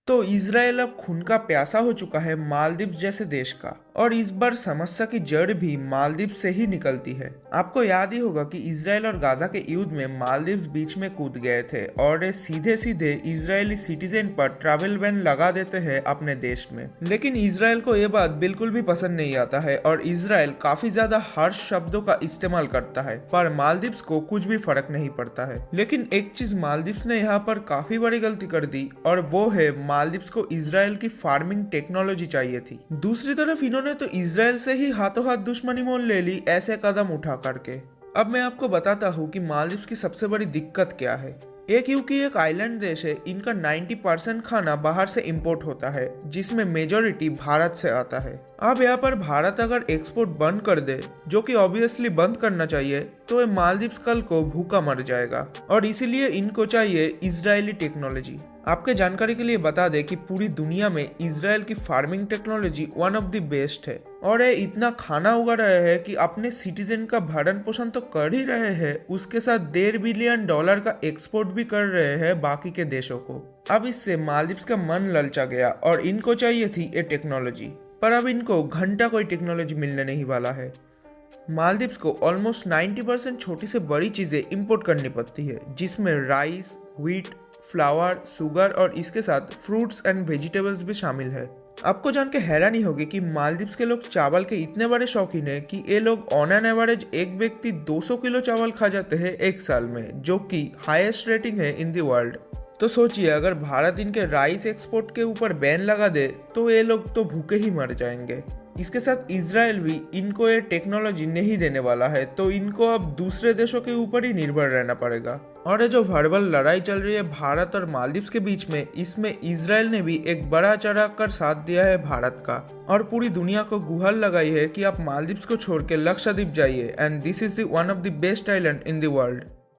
तो इजराइल अब खून का प्यासा हो चुका है मालदीव्स जैसे देश का। और इस बार समस्या की जड़ भी मालदीव्स से ही निकलती है। आपको याद ही होगा कि इजराइल और गाजा के युद्ध में मालदीव्स बीच में कूद गए थे और ये सीधे सीधे इजरायली सिटीजन पर ट्रैवल बैन लगा देते हैं अपने देश में। लेकिन इजराइल को ये बात बिल्कुल भी पसंद नहीं आता है और इजराइल काफी ज्यादा हार्श शब्दों का इस्तेमाल करता है, पर मालदीव्स को कुछ भी फर्क नहीं पड़ता है। लेकिन एक चीज मालदीव्स ने यहाँ पर काफी बड़ी गलती कर दी और वो है मालदीव्स को इजराइल की फार्मिंग टेक्नोलॉजी चाहिए थी। दूसरी तरफ इन्होंने तो इजराइल से ही हाथों हाथ दुश्मनी मोल ले ली ऐसे कदम उठा करके। अब मैं आपको बताता हूँ कि मालदीव्स की सबसे बड़ी दिक्कत क्या है। एक क्योंकि एक आइलैंड देश है, इनका 90% खाना बाहर से इंपोर्ट होता है, जिसमें मेजोरिटी भारत से आता है। अब यहाँ पर भारत अगर एक्सपोर्ट बंद कर दे, जो कि ऑब्वियसली बंद करना चाहिए, तो ये मालदीव्स कल को भूखा मर जाएगा और इसीलिए इनको चाहिए इजरायली टेक्नोलॉजी। आपके जानकारी के लिए बता दें कि पूरी दुनिया में इजराइल की farming technology one of the best है और ये इतना खाना उगा रहे हैं कि अपने सिटीजन का भरण पोषण तो कर ही रहे हैं, उसके साथ $1.5 बिलियन का एक्सपोर्ट भी कर रहे हैं बाकी के देशों को। अब इससे मालदीव्स का मन ललचा गया और इनको चाहिए थी ये टेक्नोलॉजी, पर अब इनको घंटा कोई टेक्नोलॉजी मिलने नहीं वाला है। मालदीव्स को ऑलमोस्ट 90% छोटी से बड़ी चीजें इंपोर्ट करनी पड़ती है, जिसमें राइस, व्हीट, फ्लावर, शुगर और इसके साथ फ्रूट्स एंड वेजिटेबल्स भी शामिल है। आपको जान के हैरानी होगी कि मालदीव्स के लोग चावल के इतने बड़े शौकीन हैं कि ये लोग ऑन एन एवरेज एक व्यक्ति 200 किलो चावल खा जाते हैं एक साल में, जो कि हाईएस्ट रेटिंग है इन द वर्ल्ड। तो सोचिए अगर भारत इनके राइस एक्सपोर्ट के ऊपर बैन लगा दे तो ये लोग तो भूखे ही मर जाएंगे। इसके साथ इजराइल भी इनको ये टेक्नोलॉजी नहीं देने वाला है, तो इनको अब दूसरे देशों के ऊपर ही निर्भर रहना पड़ेगा। और ये जो वर्बल लड़ाई चल रही है भारत और मालदीव्स के बीच में, इसमें इजराइल ने भी एक बड़ा चढ़ा कर साथ दिया है भारत का और पूरी दुनिया को गुहार लगाई है कि आप मालदीव्स को छोड़ के लक्षद्वीप जाइए and this is the one of the best island in the world.